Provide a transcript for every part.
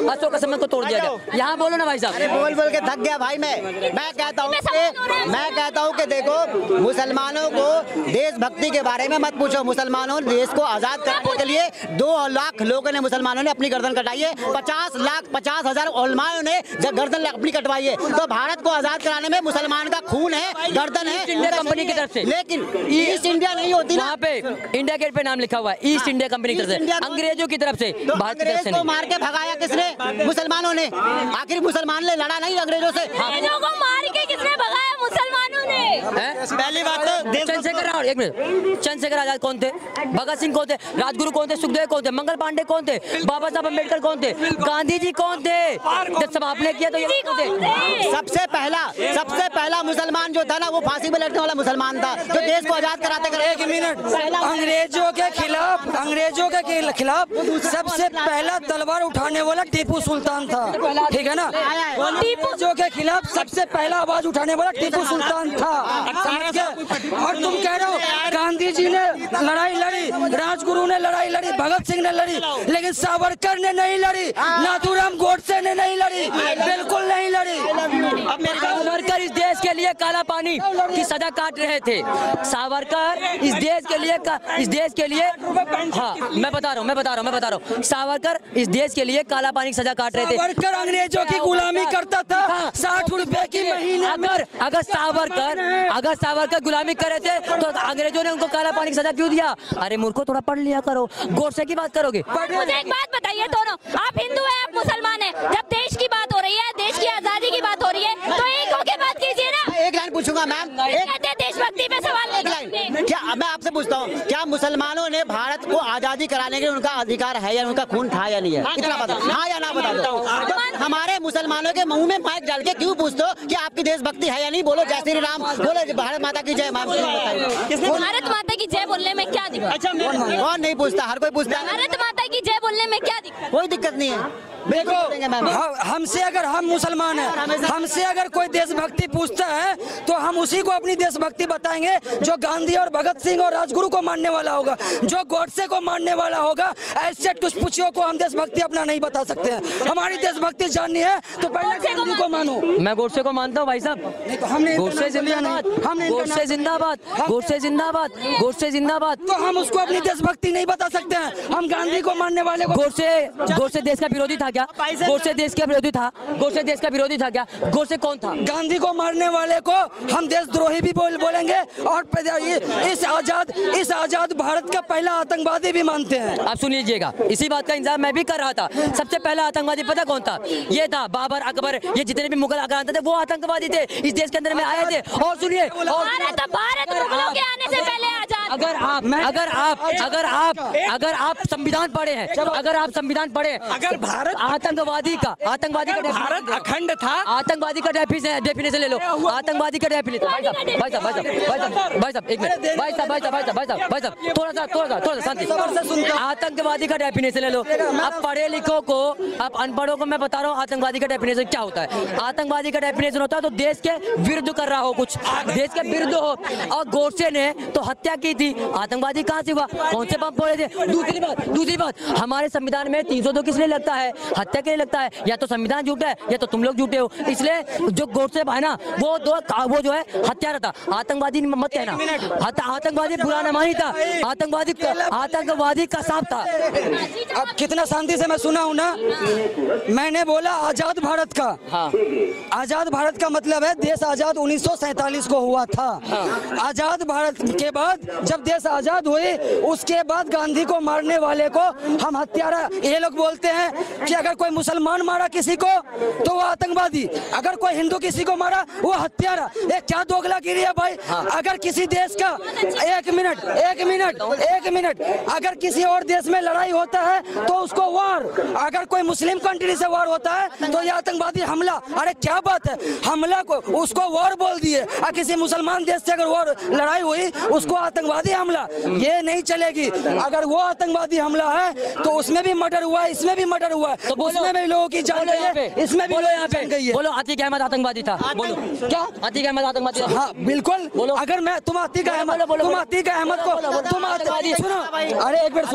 अशोक समन को तोड़ दिया गया। यहाँ बोलो ना भाई साहब। अरे बोल बोल के थक गया भाई। मैं कहता हूँ कि देखो, मुसलमानों को देशभक्ति के बारे में मत पूछो। मुसलमानों ने देश को आजाद करने के लिए 2 लाख लोगों ने, मुसलमानों ने अपनी गर्दन कटाई है। 50,000 उलमाओं ने जब गर्दन अपनी कटवाई है। तो भारत को आजाद कराने में मुसलमान का खून है, गर्दन है इंडिया कंपनी की तरफ से। लेकिन ईस्ट इंडिया नहीं होती ना, वहाँ पे इंडिया गेट पे नाम लिखा हुआ है ईस्ट इंडिया कंपनी की तरफ से, अंग्रेजों की तरफ से। तो अंग्रेज को मार के भगाया किसने? मुसलमानों ने। आखिर मुसलमान ने लड़ा नहीं अंग्रेजों से। अंग्रेजों को मार के किसने भगाया? मुसलमानों ने। पहली बात तो चंद्रशेखर रावत, एक मिनट, चंद्रशेखर आजाद कौन थे? भगत सिंह कौन थे? राजगुरु कौन थे? सुखदेव कौन थे? मंगल पांडे कौन थे? बाबा साहब अम्बेडकर कौन थे? गांधी जी कौन थे? जब सब आपने किया तो ये कौन थे? सबसे पहला मुसलमान जो था ना, वो फांसी पे लटकने वाला मुसलमान था, जो देश को आजाद कराते कराते। 1 मिनट, अंग्रेजों के खिलाफ सबसे पहला तलवार उठाने वाला टीपू सुल्तान था, ठीक है ना? अंग्रेजों के खिलाफ सबसे पहला आवाज उठाने वाला टीपू सुल्तान था। और तुम कह रहे हो गांधी जी ने लड़ाई लड़ी, राजगुरु ने लड़ाई लड़ी, भगत सिंह ने लड़ी, लेकिन सावरकर ने नहीं लड़ी, नाथूराम गोडसे ने नहीं लड़ी, बिल्कुल नहीं लड़ी। सावरकर इस देश के लिए काला पानी की सजा काट रहे थे। सावरकर इस देश के लिए हाँ, मैं बता रहा हूँ, सावरकर इस देश के लिए काला पानी की सजा काट रहे थे। सावरकर अंग्रेजों की गुलामी करता था, 60 रुपए की महीने। अगर सावरकर गुलामी कर रहे थे तो अंग्रेजों ने उनको काला पानी की सजा क्यों दिया? अरे मूर्खों, थोड़ा पढ़ लिया करो। गोडसे की बात करोगे? मुझे एक बात बताइए, दोनों, आप हिंदू हैं, आप मुसलमान हैं, जब देश की बात हो रही है, देश की आजादी की बात हो रही है, तो एक होके बात कीजिए ना। एक लाइन पूछूंगा मैम, देशभक्ति पे सवाल नहीं। क्या मैं आपसे पूछता हूँ, क्या मुसलमानों ने भारत को आजादी कराने के लिए उनका अधिकार है या उनका खून था या नहीं है? इतना बता, हाँ या ना बता दो। तो हमारे मुसलमानों के मुंह में माइक डाल के क्यों पूछते हो कि आपकी देशभक्ति है या नहीं? बोलो जय श्री राम, बोलो भारत माता की जय। भारत माता की जय बोलने में क्या दिक्कत? कौन नहीं पूछता? हर कोई पूछता है। भारत माता की जय बोलने में क्या दिक्कत? कोई दिक्कत नहीं है। देखो, हमसे अगर हम मुसलमान हैं, हमसे अगर कोई देशभक्ति पूछता है तो हम उसी को अपनी देशभक्ति बताएंगे जो गांधी और भगत सिंह और राजगुरु को मानने वाला होगा, जो गोडसे को मानने वाला होगा। ऐसे टुसपुचियों को हम देशभक्ति अपना नहीं बता सकते हैं। हमारी देशभक्ति जाननी है तो पहले गांधी को मानो। मैं गोडसे को मानता हूँ भाई साहब। गोडसे जिंदाबाद, गोडसे जिंदाबाद, गोडसे जिंदाबाद, गोडसे जिंदाबाद। तो हम उसको अपनी देशभक्ति नहीं बता सकते हैं। हम गांधी को मानने वाले को। गोडसे देश का विरोधी था क्या? गोडसे देश का विरोधी था? गोडसे देश का विरोधी था क्या? गोडसे कौन था? गांधी को मारने वाले को हम देशद्रोही भी बोलेंगे और इस आजाद भारत का पहला आतंकवादी भी मानते हैं। आप सुन लीजिएगा, इसी बात का इंतजार मैं भी कर रहा था। सबसे पहला आतंकवादी पता कौन था? ये था बाबर, अकबर, ये जितने भी मुगल आक्रांत थे वो आतंकवादी थे, इस देश के अंदर में आए थे। और सुनिए, भारत मुगलों के आने से पहले आजाद। अगर आप संविधान पढ़े हैं, अगर आप संविधान पढ़े, अगर भारत आतंकवादी का भारत अखंड था, आतंकवादी का डेफिनेशन ले लो। आतंकवादी का डेफिनेशन भाई साहब एक मिनट, भाई साहब थोड़ा सा शांति। आतंकवादी का डेफिनेशन ले लो। अब पढ़े लिखो को, अब अनपढ़ों को मैं बता रहा हूँ आतंकवादी का डेफिनेशन क्या होता है। आतंकवादी का डेफिनेशन होता है तो देश के विरुद्ध कर रहा हो, कुछ देश के विरुद्ध हो। और गोडसे ने तो हत्या की थी, आतंकवादी कहाँ से हुआ? कौन से बम फोड़े थे? दूसरी बात, हमारे संविधान में 302 किस लिए लगता है? हत्या के लिए लगता है। या तो संविधान झूठा है या तो तुम लोग झूठे हो। इसलिए जो गोडसे है ना, वो जो है हत्यारा था, आतंकवादी मत कहना। आतंकवादी बुरा नाम नहीं था, आतंकवादी कसाब था। अब कितना शांति से मैं सुना हूँ ना। मैंने बोला आजाद भारत का। हाँ। आजाद भारत का मतलब है देश आजाद 1947 को हुआ था। हाँ। आजाद भारत के बाद जब देश आजाद हुए उसके बाद गांधी को मारने वाले को हम हत्यारा। ये लोग बोलते हैं कि अगर कोई मुसलमान मारा किसी को तो वो आतंकवादी, अगर कोई हिंदू किसी को मारा वो हत्यारा। ये क्या दोगलागिरी है भाई? हाँ। अगर किसी देश का एक मिनट अगर किसी और देश में लड़ाई होता है तो उसको वार, अगर कोई मुस्लिम कंट्री से वार होता है तो ये आतंकवादी हमला। अरे क्या बात है, हमला को उसको वार बोल दिए। और किसी मुसलमान देश से अगर वार लड़ाई हुई उसको आतंकवादी हमला, ये नहीं चलेगी। अगर वो आतंकवादी हमला है तो उसमें भी मर्डर हुआ है, इसमें भी मर्डर हुआ है, तो उसमें भी लोगों की जान गई है, इसमें भी लोगों की जान गई है। बोलो अतीक अहमद आतंकवादी था। बोलो क्या अतीक अहमद आतंकवादी था? हाँ बिल्कुल। बोलो अगर मैं तुम अतीक अहमद को तुम आतंकवादी सुनो। अरे एक मिनट,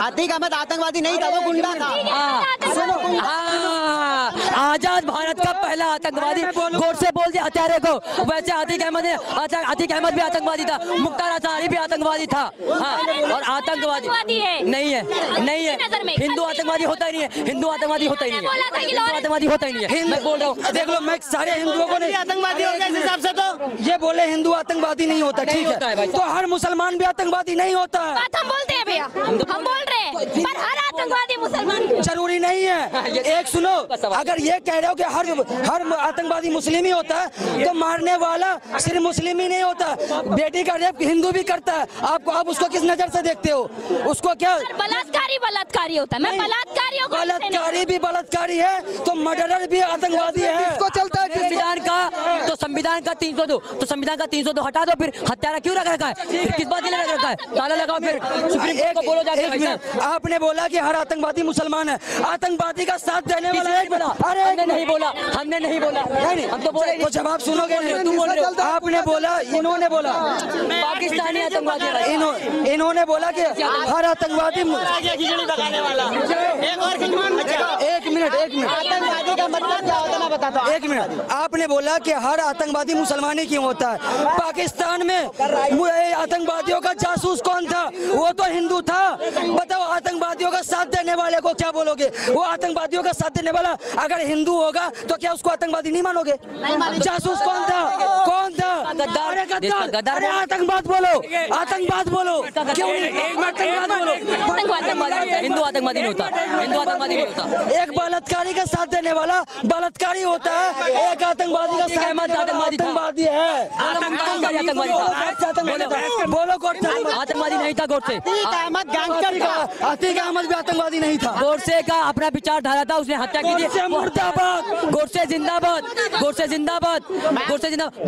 अतीक अहमद आतंकवादी नहीं था, वो गुंडा था। सुनो आजाद भारत का पहला आतंकवादी गोडसे बोल दिया हत्यारे को। वैसे अतीक अहमद भी आतंकवादी था, मुख्तार अंसारी भी आतंकवादी था। हाँ, और आतंकवादी नहीं है, नहीं है। हिंदू आतंकवादी होता ही नहीं है, हिंदू आतंकवादी होता ही नहीं है, हिंदू आतंकवादी होता ही नहीं है। मैं बोल रहा हूँ, देख लो, मैं सारे हिंदुओं को नहीं आतंकवादी हो गया इस हिसाब से। तो ये बोले हिंदू आतंकवादी नहीं होता, ठीक है, तो हर मुसलमान भी आतंकवादी नहीं होता। बात हम बोलते हैं भैया, हम बोल रहे हैं, पर हर आतंकवादी मुसलमान जरूरी नहीं है। एक सुनो, अगर ये कह रहे हो कि हर आतंकवादी मुस्लिम ही होता है, तो मारने वाला सिर्फ मुस्लिम ही नहीं होता, बेटी का रेप हिंदू भी करता है। आपको, आप उसको किस नजर से देखते हो? उसको क्या बलात्कारी होता है। मैं बलात्कारियों को बलात्कारी भी बलात्कारी है, तो मर्डरर भी आतंकवादी है। इसको चलता है संविधान का 302, तो संविधान का 302 हटा दो, फिर हत्यारा क्यों रख रखा है? फिर किस बात के लिए रख रखा है? ताला लगाओ, फिर सुप्रीम कोर्ट को बोलो जाके। आपने बोला कि हर आतंकवादी मुसलमान है, आतंकवादी का साथ देने वाला एक बना। अरे हमने नहीं बोला, हमने नहीं बोला, नहीं, हम तो बोले। तो जवाब सुनोगे नहीं, तुम बोल रहे हो। आपने बोला, इन्होंने बोला पाकिस्तानी आतंकवादी, इन्होंने बोला कि हर आतंकवादी। एक मिनट आतंकवादी का मतलब क्या होता है मैं बताता हूँ। एक मिनट, आपने बोला कि हर आतंकवादी मुसलमान ही क्यों होता है? पाकिस्तान में आतंकवादियों का जासूस कौन था? वो तो हिंदू था। बताओ, आतंकवादियों का साथ देने वाले को क्या बोलोगे? वो आतंकवादियों का साथ देने वाला अगर हिंदू होगा तो क्या उसको आतंकवादी नहीं मानोगे? जासूस कौन था? कौन था? गद्दार। अरे आतंकवाद बोलो, आतंकवाद बोलो, क्यों नहीं? आतंकवाद बोलो। हिंदू आतंकवादी नहीं होता, हिंदू आतंकवादी नहीं होता। एक बलात्कारी का साथ देने वाला बलात्कारी होता है, एक आतंकवादी का साथ आतंकवादी है। बोलो, आतंकवादी नहीं था गोडसे। अतीक अहमद भी आतंकवादी नहीं था। गोडसे का अपना विचारधारा था, उसने हत्या की थी। मुर्दाबाद, गोडसे जिंदाबाद, गोडसे जिंदाबाद, गोडसे जिंदाबाद।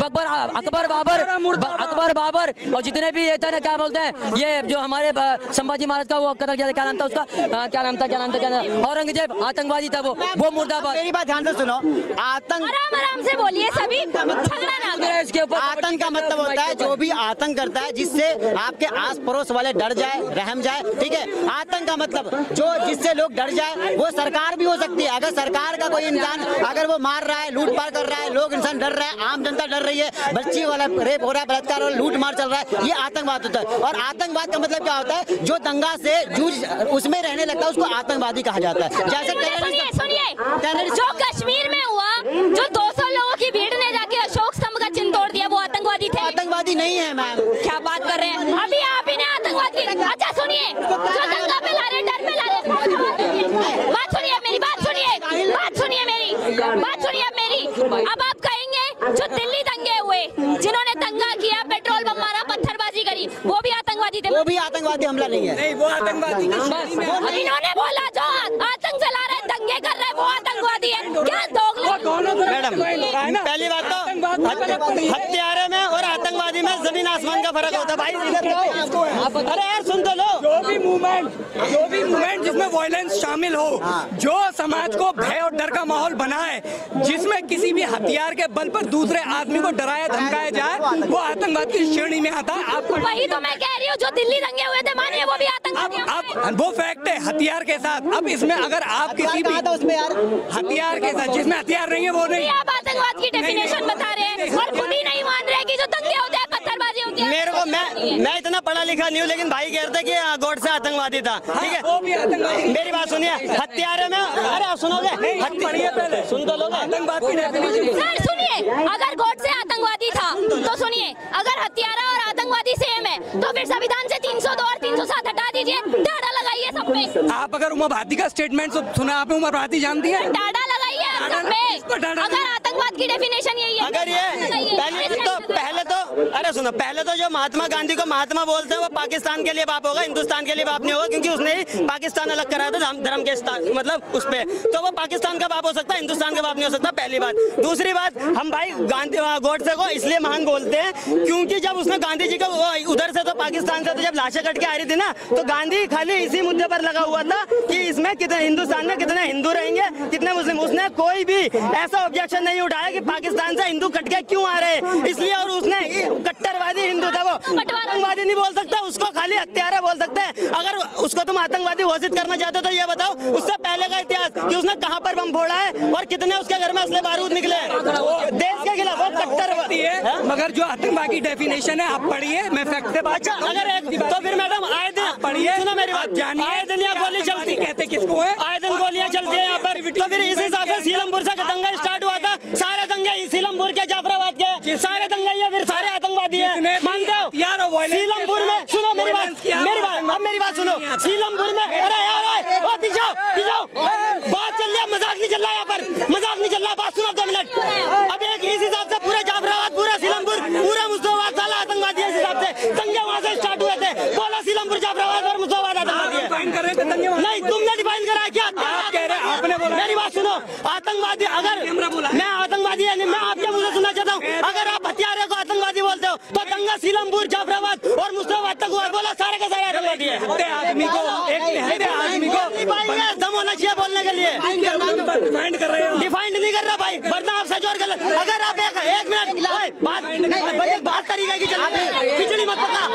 अकबर बाबर और जितने भी ये था ना, क्या बोलते हैं, ये जो हमारे संभाजी महाराज का वो कतल किया था, क्या नाम था उसका? क्या नाम था? औरंगजेब आतंकवादी था वो मुर्दाबाद। मेरी बात ध्यान से सुनो, आराम से बोलिए, सभी झगड़ा ना करें। इसके ऊपर आतंक का मतलब होता है जो भी आतंक करता है जिससे आपके आस पड़ोस वाले डर जाए, रहम जाए, ठीक है। आतंक का मतलब जो जिससे लोग डर जाए, वो सरकार भी हो सकती है। अगर सरकार का कोई इंसान अगर वो मार रहा है, लूटपाट कर रहा है, लोग इंसान डर रहे हैं, आम जनता डर रही है, बच्ची वाला रेप हो रहा है, बलात्कार हो रहा है, लूट मार चल रहा है, ये आतंकवाद होता है। और आतंकवाद का मतलब क्या होता है? जो दंगा से जूझ उसमें रहने लगता है, उसको आतंकवादी कहा जाता है। जैसे सुनिए, जो कश्मीर में हुआ, जो 200 लोगों की भीड़ ने जाके अशोक स्तंभ का चिन्ह तोड़ दिया, वो आतंकवादी थे? आतंकवादी नहीं है मैम। क्या बात कर रहे हैं? अभी आप ही ने आतंकवाद की। अच्छा सुनिए, जो दंगा फैला रहे, डर फैला रहे, बात सुनिए मेरी, बात सुनिए मेरी। अब आप कहेंगे जो दिल्ली दंगे हुए, जिन्होंने दंगा किया, पेट्रोल बम मारा, पत्थरबाजी करी, वो भी आतंकवादी थे? वो भी आतंकवादी हमला नहीं है। नहीं, वो आतंकवादी इन्होंने बोला जो आतंक फैला रहे, दंगे कर रहे, वो आतंकवादी है। क्या मैडम, पहली बात तो हत्यारे में और आतंकवादी में जमीन आसमान का फर्क होता है भाई। अरे यार सुन तो लो, जो भी मूवमेंट जिसमें वायलेंस शामिल हो, जो समाज को भय और डर का माहौल बनाए, जिसमें किसी भी हथियार के बल पर दूसरे आदमी को डराया धमकाया जाए, वो आतंकवाद की श्रेणी में आता है। आपको वही तो मैं कह रही हूँ, जो दिल्ली दंगे हुए थे, मानिए वो भी आतंकवादी। अब वो फैक्ट है हथियार के साथ। अब इसमें अगर आप किसी भी उसमें यार हथियार के साथ, जिसमें हथियार नहीं है वो नहीं। आप आतंकवाद की डेफिनेशन बता रहे हैं और खुद ही नहीं मान रहे कि जो दंगे होते हैं, पत्थरबाजी होती है। मेरे को मैं इतना पढ़ा लिखा नहीं हूँ, लेकिन भाई कहते हैं कि गोडसे आतंकवादी था, ठीक है। वो भी आतंकवादी। मेरी बात सुनिए, हत्यारे में, अरे आप सुनोगे? सुन तो लोगे। आतंकवाद की डेफिनेशन सर सुनिए, अगर गोडसे आतंकवादी था तो सुनिए, अगर हत्यारा और आतंकवादी सेम है, तो फिर संविधान से 302 और 307 हटा दीजिए, डाटा लगाइए सब पे। आप अगर उमा भारती का स्टेटमेंट सुना आपने? उमा भारती जानती है? डाटा लगाइए सब पे। अगर आतंकवाद की डेफिनेशन यही है, अगर ये पहले तो जो महात्मा गांधी को महात्मा बोलते हैं, वो पाकिस्तान के लिए बाप होगा, हिंदुस्तान के लिए बाप नहीं होगा, क्योंकि उसने ही पाकिस्तान अलग कराया था धर्म के मतलब उस पे, तो वो पाकिस्तान का बाप हो सकता है, हिंदुस्तान का बाप नहीं हो सकता, पहली बात। दूसरी बात, हम भाई गांधी गोडसे को इसलिए महान बोलते हैं क्योंकि जब उसने गांधी जी को उधर से तो पाकिस्तान से तो जब लाशें कट के आ रही थी ना, तो गांधी खाली इसी मुद्दे पर लगा हुआ था कि इसमें कितने हिंदुस्तान में कितने हिंदू रहेंगे, कितने मुस्लिम। उसने कोई भी ऐसा ऑब्जेक्शन नहीं उठाया कि पाकिस्तान से हिंदू कट के क्यों आ रहे हैं, इसलिए। और उसने कट्टरवादी हिंदू था, वो आतंकवादी नहीं बोल सकता, उसको खाली हत्यारा बोल सकते हैं। अगर उसको तुम आतंकवादी घोषित करना चाहते हो तो ये बताओ उससे पहले का इतिहास कि उसने कहां पर बम फोड़ा है और कितने उसके घर में असले बारूद निकले देश के खिलाफ। वो कट्टरवादी है, मगर जो आतंकवादी डेफिनेशन है आप पढ़िए, मैं फैक्ट से बात। अच्छा, अगर तो फिर मैडम आए दिन पढ़िए, सुनो मेरी बात, जानिए, आए दिन यहाँ गोली चलती कहते किसको है, आए दिन गोलियां चलती है यहाँ पर। तो फिर इस हिसाब से सीलमपुर से दंगा स्टार्ट हुआ था, सारे दंगे सीलमपुर के, जाफराबाद के सारे दंगे, ये फिर सारे आतंकवादी है, मानते हो? सीलमपुर में सुनो मेरी बात, अब मेरी बात सुनो। सीलमपुर में, अरे यार बात चल रही है, मजाक नहीं चल रहा यहाँ पर, मजाक नहीं चल रहा, बात सुनो 2 मिनट। अब एक इस हिसाब से पूरा जाफराबाद, पूरा सीलमपुर, पूरा मुस्तफाबाद साला आतंकवादी है। इस हिसाब से दंगे वहाँ से स्टार्ट हुए थे, बोला सीलमपुर, जाफराबाद और मुस्तफाबाद आतंकवादी है। नहीं, तुमने डिफाइन करा क्या? आपने बोला। मेरी बात सुनो, आतंकवादी, अगर मैं आतंकवादी है, मैं आपके मुंह से सुनना चाहता हूँ, अगर आप हत्यारे को आतंकवादी बोलते हो तो दंगा सीलमपुर, जाफराबाद और मुस्तफाबाद तक हुआ, बोला सारे के सारे आतंकवादी है। आदमी को दम होना चाहिए बोलने के लिए। डिफाइंड कर रहे हो, डिफाइंड नहीं कर रहा भाई, वरना आप सच और गलत। अगर आप एक मिनट बात तरीके की चल रही है, खिचड़ी मत पका,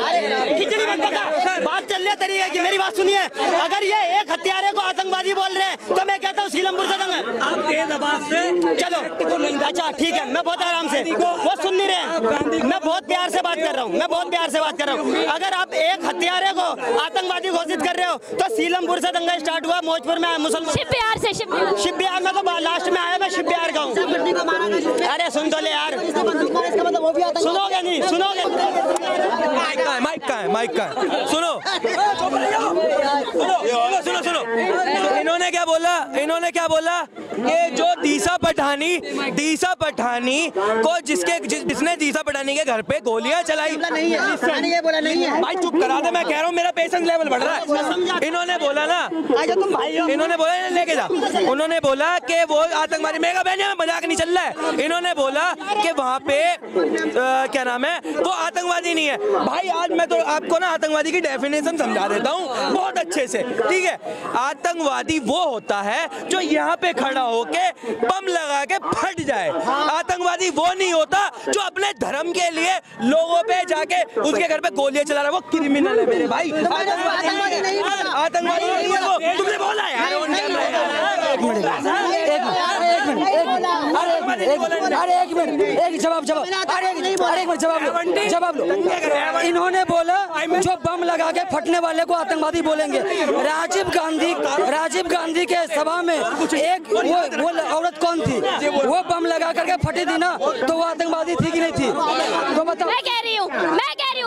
बात चल रही है तरीके की। मेरी बात सुनिए, अगर ये एक हत्यारे को आतंकवादी बोल रहे हैं तो मैं कहता हूँ सीलमपुर से दंगा। आप तेज आवाज से चलो, अच्छा ठीक है, मैं बहुत आराम से, वो सुन नहीं रहे, मैं बहुत प्यार से बात कर रहा हूँ, अगर आप एक हत्यारे को आतंकवादी घोषित कर रहे हो तो सीलमपुर से दंगा स्टार्ट हुआ, मौजपुर में मुसलमान, शिवबिहार में तो लास्ट में आया, मैं शिवबिहार का हूँ। अरे सुन तो ले यार, सुनोगे नहीं, सुनोगे? माइक का है। सुनो, इन्होंने क्या बोला कि जो दीसा पठानी को जिसने दीसा पठानी के घर पे गोलियां चलाई, ये बोला नहीं है भाई चुप करा दे, मैं कह रहा हूँ मेरा पेशेंस लेवल बढ़ रहा है। इन्होंने बोला ना, इन्होंने बोला लेके जा, उन्होंने बोला कि वो आतंकवादी, मेरा बहन में मजाक नहीं चल रहा है, इन्होंने बोला कि वहाँ पे क्या नाम है, वो आतंकवादी नहीं है। भाई आज मैं तो आपको ना आतंकवादी की डेफिनेशन समझा देता हूँ बहुत अच्छे से, ठीक है। आतंकवादी वो होता है जो यहाँ पे खड़ा होके बम लगा के फट जाए, आतंकवादी वो नहीं होता जो अपने धर्म के लिए लोगों पे जाके उसके घर पे गोलियां चला रहा है, वो क्रिमिनल है मेरे भाई। आतंकवादी नहीं है वो, तुमने बोला यार। जवाब लो। इन्होंने बोला जो बम लगा के फटने वाले को आतंकवादी बोलेंगे। राजीव गांधी के सभा में एक वो औरत कौन थी, वो बम लगा करके फटी थी ना, तो वो आतंकवादी थी कि नहीं थी? तो बताओ। मैं कह रही हूँ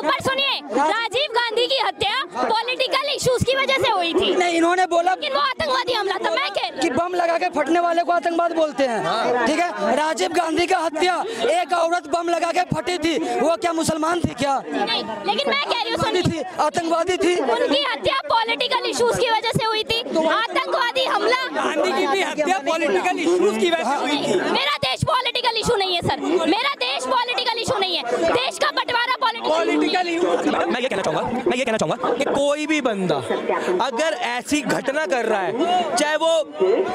पर सुनिए, राजीव गांधी की हत्या पॉलिटिकल इश्यूज की वजह से हुई थी। नहीं, इन्होंने बोला वो आतंकवादी हमला था। मैं कह रही कि बम लगा के फटने वाले को आतंकवाद बोलते हैं, ठीक है। राजीव गांधी का हत्या, एक औरत बम लगा के फटी थी, वो क्या मुसलमान थी क्या? नहीं, लेकिन मैं कह रही हूँ थी, आतंकवादी थी। उनकी हत्या पॉलिटिकल इश्यूज की वजह से हुई थी। आतंकवादी हमला, गांधी की भी हत्या पॉलिटिकल इश्यूज की वजह से हुई थी। मेरा देश पॉलिटिकल इशू नहीं है सर, मेरा देश पॉलिटिकल इशू नहीं है, देश का बंटवारा पॉलिटिकल इशू। मैं ये कहना चाहूंगा कि कोई भी बंदा अगर ऐसी घटना कर रहा है, चाहे वो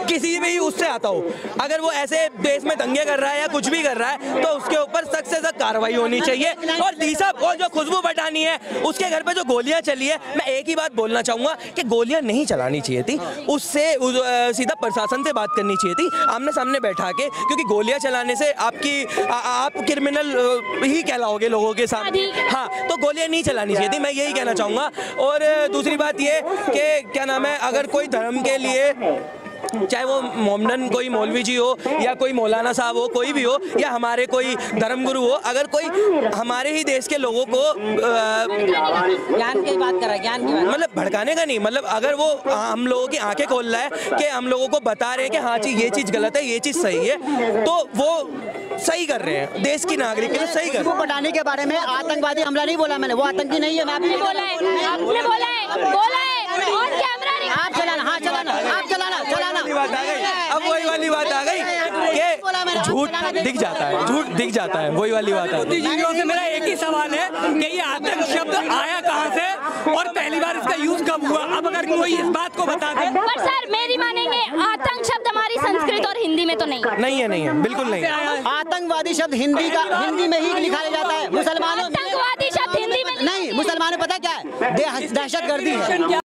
किसी भी उससे आता हो, अगर वो ऐसे देश में दंगे कर रहा है या कुछ भी कर रहा है, तो उसके ऊपर सख्त से सख्त कार्रवाई होनी चाहिए। और दीसा और जो खुशबू पठानी है, उसके घर पे जो गोलियां चली है, मैं एक ही बात बोलना चाहूंगा कि गोलियां नहीं चलानी चाहिए थी, उससे सीधा प्रशासन से बात करनी चाहिए थी, आमने सामने बैठा के, क्योंकि गोलियां चलाने से आप क्रिमिनल ही कहलाओगे लोगों के सामने। हाँ, तो गोलियां नहीं चलानी चाहिए थी, मैं यही कहना चाहूंगा। और दूसरी बात ये कि क्या नाम है, अगर कोई धर्म के लिए, चाहे वो मोमडन कोई मौलवी जी हो या कोई मौलाना साहब हो, कोई भी हो, या हमारे कोई धर्मगुरु हो, अगर कोई हमारे ही देश के लोगों को ज्ञान की बात कर रहा है, ज्ञान की बात, मतलब भड़काने का नहीं, मतलब अगर वो हम लोगों की आंखें खोल रहा है कि हम लोगों को बता रहे हैं कि हाँ जी ये चीज़ गलत है, ये चीज़ सही है, तो वो सही कर रहे हैं, देश की नागरिक के लिए सही कर रहे हैं। पठानी के बारे में आतंकवादी हमला नहीं बोला मैंने, वो आतंकी नहीं है। मैं आपने बोला है और कैमरा नहीं, आप चलाना, हाँ चलाना, आप चलाना। बात आ गई, अब वही वाली बात आ गई कि झूठ दिख जाता है, वही वाली बात है। बुद्धिजीवियों से मेरा एक ही सवाल है कि ये आतंक शब्द आया कहाँ से और पहली बार इसका यूज कब हुआ? अब अगर कोई इस बात को बता दे। पर सर मेरी मानेंगे, आतंक शब्द हमारी संस्कृत और हिंदी में तो नहीं नहीं है बिल्कुल नहीं है। आतंकवादी शब्द हिंदी में ही लिखा जाता है। मुसलमानों आतंकवादी शब्द हिंदी में नहीं, मुसलमानों पता क्या है, दहशतगर्दी है।